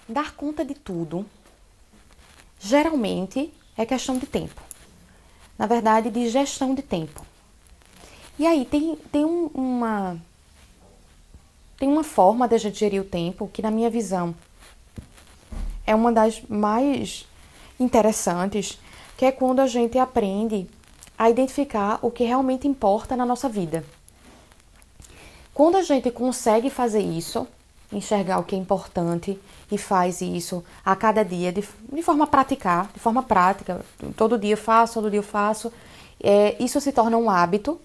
dar conta de tudo, geralmente, é questão de tempo. Na verdade, de gestão de tempo. E aí, tem uma forma de a gente gerir o tempo que, na minha visão, é uma das mais interessantes, que é quando a gente aprende a identificar o que realmente importa na nossa vida. Quando a gente consegue fazer isso, enxergar o que é importante e faz isso a cada dia de forma prática, todo dia eu faço, isso se torna um hábito.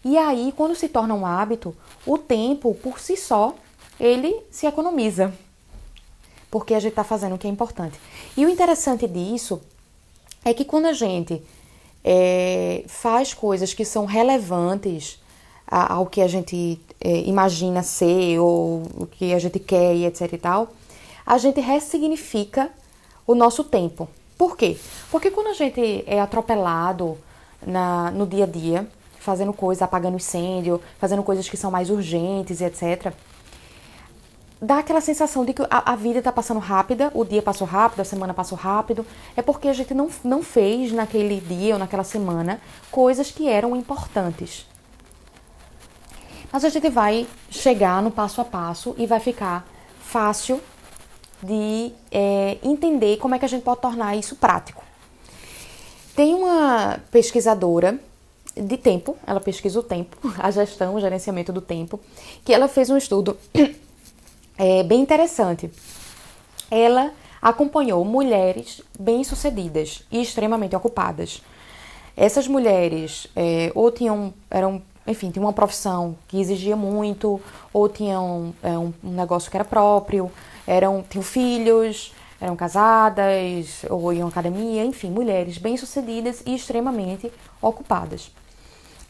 E aí, quando se torna um hábito, o tempo, por si só, ele se economiza, porque a gente está fazendo o que é importante. E o interessante disso é que quando a gente faz coisas que são relevantes ao que a gente imagina ser, ou o que a gente quer e etc e tal, a gente ressignifica o nosso tempo. Por quê? Porque quando a gente é atropelado no dia a dia, fazendo coisas, apagando incêndio, fazendo coisas que são mais urgentes e etc., dá aquela sensação de que a vida está passando rápida, o dia passou rápido, a semana passou rápido. É porque a gente não fez naquele dia ou naquela semana coisas que eram importantes. Mas a gente vai chegar no passo a passo e vai ficar fácil de entender como é que a gente pode tornar isso prático. Tem uma pesquisadora de tempo, ela pesquisa o tempo, a gestão, o gerenciamento do tempo, que ela fez um estudo bem interessante. Ela acompanhou mulheres bem-sucedidas e extremamente ocupadas. Essas mulheres ou tinham uma profissão que exigia muito, ou tinham um negócio que era próprio, tinham filhos, eram casadas, ou iam à academia, enfim, mulheres bem-sucedidas e extremamente ocupadas.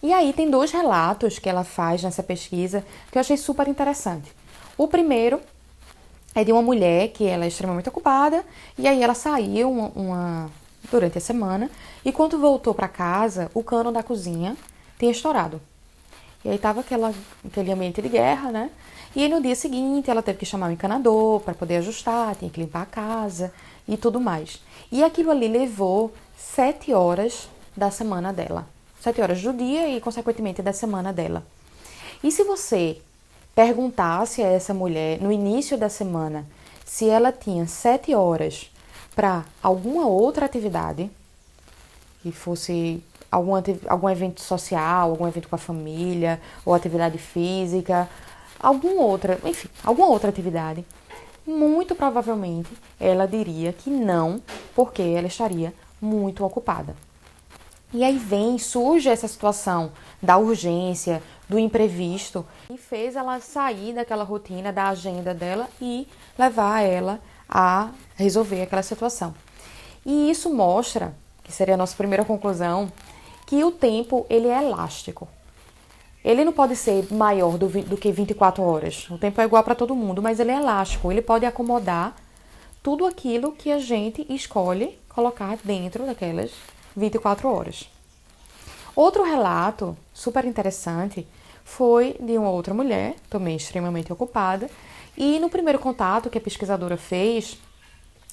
E aí tem 2 relatos que ela faz nessa pesquisa que eu achei super interessante. O primeiro é de uma mulher que ela é extremamente ocupada, e aí ela saiu durante a semana, e quando voltou para casa, o cano da cozinha tinha estourado. E aí tava aquele ambiente de guerra, né? E aí no dia seguinte ela teve que chamar o encanador para poder ajustar, tinha que limpar a casa e tudo mais. E aquilo ali levou 7 horas da semana dela. 7 horas do dia e, consequentemente, da semana dela. E se você perguntasse a essa mulher no início da semana se ela tinha 7 horas para alguma outra atividade, que fosse algum evento social, algum evento com a família, ou atividade física, alguma outra atividade, muito provavelmente ela diria que não, porque ela estaria muito ocupada. E aí surge essa situação da urgência, do imprevisto, e fez ela sair daquela rotina, da agenda dela e levar ela a resolver aquela situação. E isso mostra, que seria a nossa primeira conclusão, que o tempo ele é elástico. Ele não pode ser maior do que 24 horas. O tempo é igual para todo mundo, mas ele é elástico. Ele pode acomodar tudo aquilo que a gente escolhe colocar dentro daquelas 24 horas. Outro relato super interessante foi de uma outra mulher, também extremamente ocupada, e no primeiro contato que a pesquisadora fez,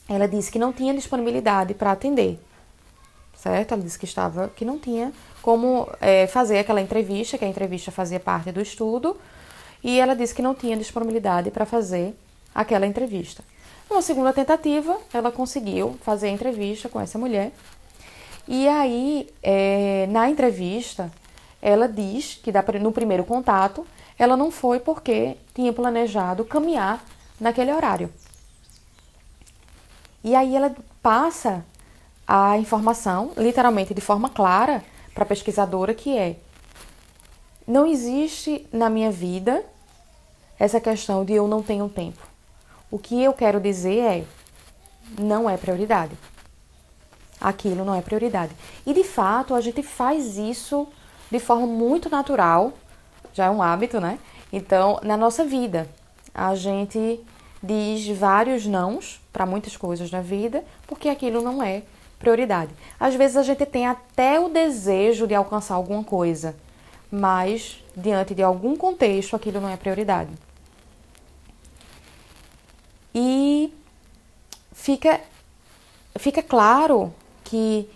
ela disse que não tinha disponibilidade para atender, certo? Ela disse que não tinha como fazer aquela entrevista, que a entrevista fazia parte do estudo, e ela disse que não tinha disponibilidade para fazer aquela entrevista. Numa segunda tentativa, ela conseguiu fazer a entrevista com essa mulher. E aí, na entrevista, ela diz que no primeiro contato, ela não foi porque tinha planejado caminhar naquele horário. E aí ela passa a informação, literalmente de forma clara, para a pesquisadora, que não existe na minha vida essa questão de eu não tenho tempo. O que eu quero dizer não é prioridade. Aquilo não é prioridade. E, de fato, a gente faz isso de forma muito natural, já é um hábito, né? Então, na nossa vida, a gente diz vários nãos para muitas coisas na vida, porque aquilo não é prioridade. Às vezes a gente tem até o desejo de alcançar alguma coisa, mas, diante de algum contexto, aquilo não é prioridade. E fica claro que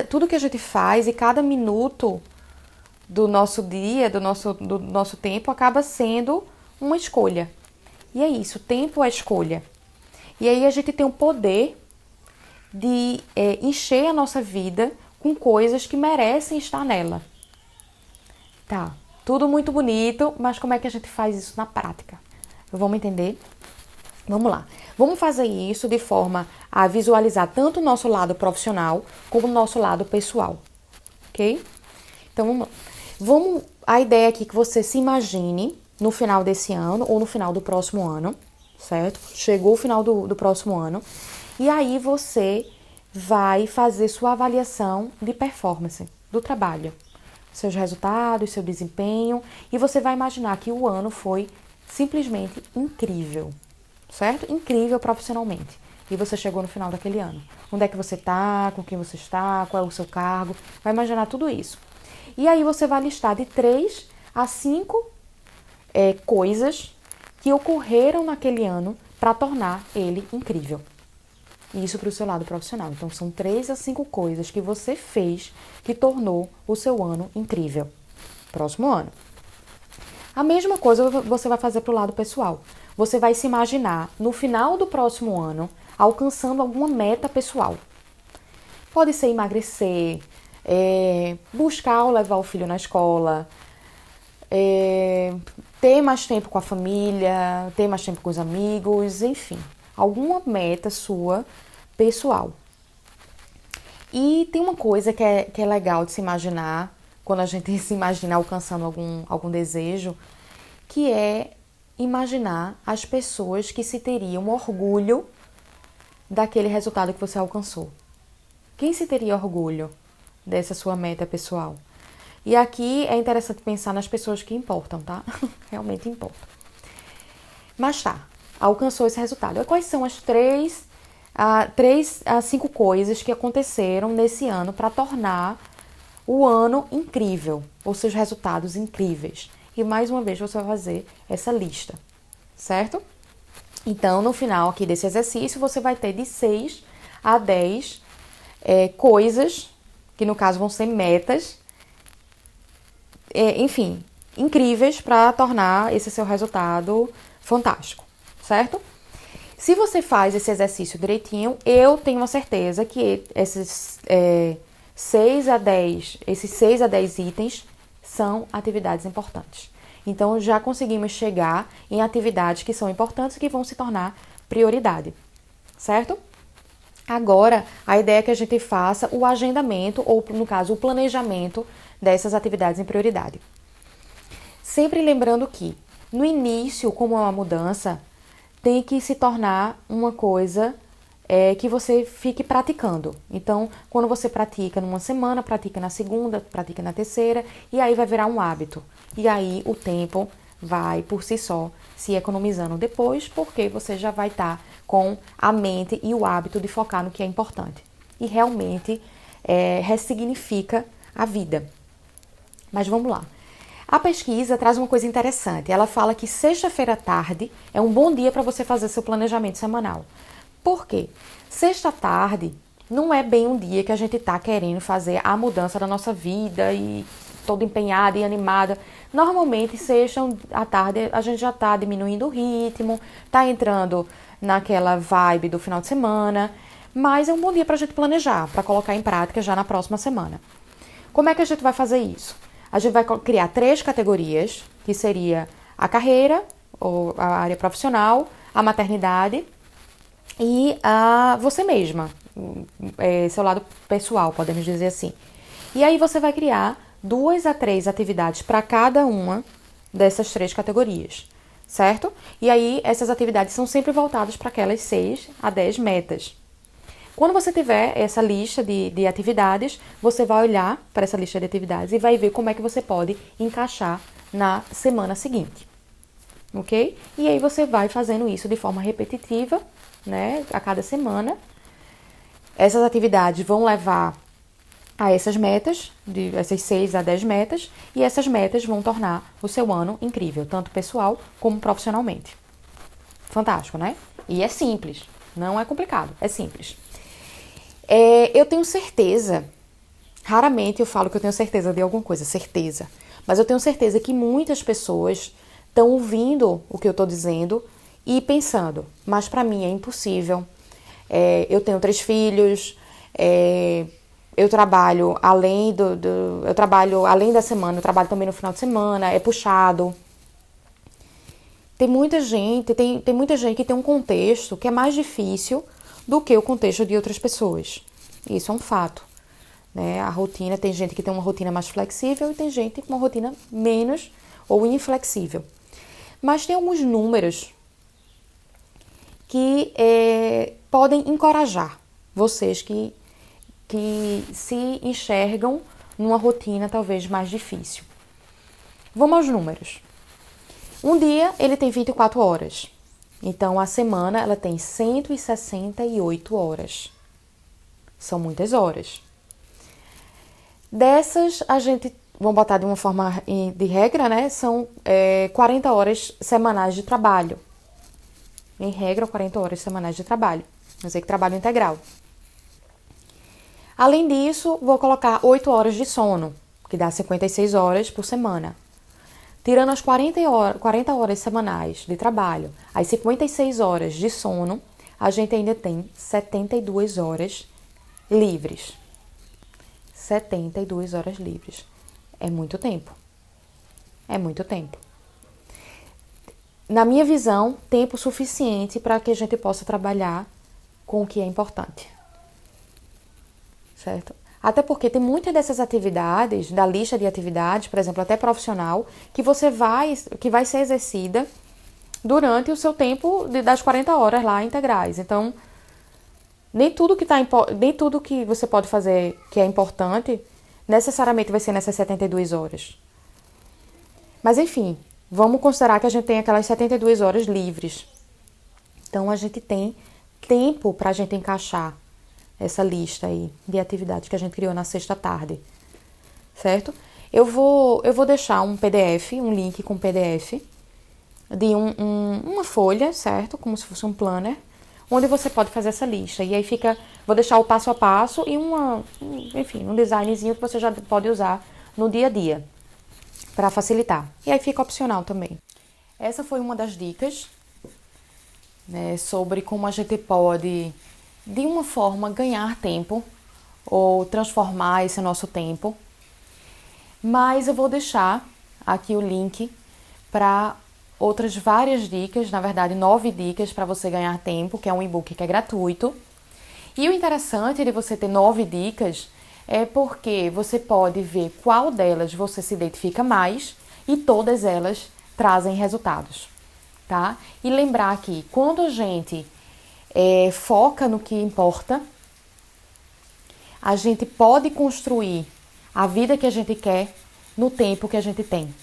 tudo que a gente faz e cada minuto do nosso dia, do nosso tempo, acaba sendo uma escolha. E é isso, tempo é escolha. E aí a gente tem o poder de encher a nossa vida com coisas que merecem estar nela. Tá, tudo muito bonito, mas como é que a gente faz isso na prática? Vamos entender? Vamos lá. Vamos fazer isso de forma a visualizar tanto o nosso lado profissional como o nosso lado pessoal. Ok? Então vamos lá. A ideia aqui é que você se imagine no final desse ano ou no final do próximo ano, certo? Chegou o final do próximo ano. E aí você vai fazer sua avaliação de performance do trabalho. Seus resultados, seu desempenho. E você vai imaginar que o ano foi simplesmente incrível, certo? Incrível profissionalmente. E você chegou no final daquele ano. Onde é que você está, com quem você está, qual é o seu cargo. Vai imaginar tudo isso. E aí você vai listar de 3 a 5 coisas que ocorreram naquele ano para tornar ele incrível. Isso para o seu lado profissional. Então, são 3 a 5 coisas que você fez que tornou o seu ano incrível. Próximo ano. A mesma coisa você vai fazer para o lado pessoal. Você vai se imaginar no final do próximo ano alcançando alguma meta pessoal. Pode ser emagrecer, buscar ou levar o filho na escola, ter mais tempo com a família, ter mais tempo com os amigos, enfim. Alguma meta sua pessoal. E tem uma coisa que é legal de se imaginar, quando a gente se imagina alcançando algum desejo, que é imaginar as pessoas que se teriam orgulho daquele resultado que você alcançou. Quem se teria orgulho dessa sua meta pessoal? E aqui é interessante pensar nas pessoas que importam, tá? Realmente importam. Mas tá, alcançou esse resultado. E quais são as 3 a 5 coisas que aconteceram nesse ano para tornar o ano incrível, ou seus resultados incríveis? E mais uma vez você vai fazer essa lista, certo? Então, no final aqui desse exercício, você vai ter de 6 a 10 coisas, que no caso vão ser metas, enfim, incríveis para tornar esse seu resultado fantástico, certo? Se você faz esse exercício direitinho, eu tenho uma certeza que esses 6 a 10 itens são atividades importantes. Então, já conseguimos chegar em atividades que são importantes e que vão se tornar prioridade, certo? Agora, a ideia é que a gente faça o agendamento, ou no caso, o planejamento dessas atividades em prioridade. Sempre lembrando que, no início, como é uma mudança, tem que se tornar uma coisa que você fique praticando. Então, quando você pratica numa semana, pratica na segunda, pratica na terceira, e aí vai virar um hábito. E aí o tempo vai, por si só, se economizando depois, porque você já vai estar com a mente e o hábito de focar no que é importante. E realmente ressignifica a vida. Mas vamos lá. A pesquisa traz uma coisa interessante. Ela fala que sexta-feira à tarde é um bom dia para você fazer seu planejamento semanal. Por quê? Sexta à tarde não é bem um dia que a gente está querendo fazer a mudança da nossa vida e toda empenhada e animada. Normalmente, sexta à tarde, a gente já está diminuindo o ritmo, está entrando naquela vibe do final de semana, mas é um bom dia para a gente planejar, para colocar em prática já na próxima semana. Como é que a gente vai fazer isso? A gente vai criar 3 categorias, que seria a carreira, ou a área profissional, a maternidade e a você mesma, seu lado pessoal, podemos dizer assim. E aí você vai criar 2 a 3 atividades para cada uma dessas 3 categorias, certo? E aí essas atividades são sempre voltadas para aquelas 6 a 10 metas. Quando você tiver essa lista de atividades, você vai olhar para essa lista de atividades e vai ver como é que você pode encaixar na semana seguinte, ok? E aí você vai fazendo isso de forma repetitiva, né, a cada semana. Essas atividades vão levar a essas metas, essas 6 a 10 metas, e essas metas vão tornar o seu ano incrível, tanto pessoal como profissionalmente. Fantástico, né? E é simples. Não é complicado, é simples. Eu tenho certeza, raramente eu falo que eu tenho certeza de alguma coisa, certeza. Mas eu tenho certeza que muitas pessoas estão ouvindo o que eu estou dizendo e pensando, mas para mim é impossível. Eu tenho 3 filhos, eu trabalho eu trabalho além da semana, eu trabalho também no final de semana, é puxado. Tem muita gente que tem um contexto que é mais difícil do que o contexto de outras pessoas. Isso é um fato. Né? A rotina, tem gente que tem uma rotina mais flexível e tem gente com uma rotina menos ou inflexível. Mas tem alguns números que podem encorajar vocês que se enxergam numa rotina talvez mais difícil. Vamos aos números. Um dia ele tem 24 horas. Então a semana ela tem 168 horas. São muitas horas. Dessas, a gente, vamos botar de uma forma de regra, né? São 40 horas semanais de trabalho. Em regra, 40 horas semanais de trabalho. Mas é que trabalho integral. Além disso, vou colocar 8 horas de sono, que dá 56 horas por semana. Tirando as 40 horas semanais de trabalho, as 56 horas de sono, a gente ainda tem 72 horas livres. 72 horas livres. É muito tempo. É muito tempo. Na minha visão, tempo suficiente para que a gente possa trabalhar com o que é importante. Certo? Até porque tem muitas dessas atividades, da lista de atividades, por exemplo, até profissional, que vai ser exercida durante o seu tempo das 40 horas lá integrais. Então, nem tudo que você pode fazer que é importante, necessariamente vai ser nessas 72 horas. Mas enfim, vamos considerar que a gente tem aquelas 72 horas livres. Então, a gente tem tempo para a gente encaixar essa lista aí de atividades que a gente criou na sexta tarde, certo? Eu vou deixar um PDF, um link com PDF de uma folha, certo? Como se fosse um planner, onde você pode fazer essa lista. E aí vou deixar o passo a passo e um designzinho que você já pode usar no dia a dia para facilitar. E aí fica opcional também. Essa foi uma das dicas, né, sobre como a gente pode, de uma forma, ganhar tempo ou transformar esse nosso tempo. Mas eu vou deixar aqui o link para outras várias dicas, na verdade 9 dicas para você ganhar tempo, que é um e-book que é gratuito. E o interessante de você ter 9 dicas é porque você pode ver qual delas você se identifica mais e todas elas trazem resultados, tá? E lembrar que quando a gente foca no que importa, a gente pode construir a vida que a gente quer no tempo que a gente tem.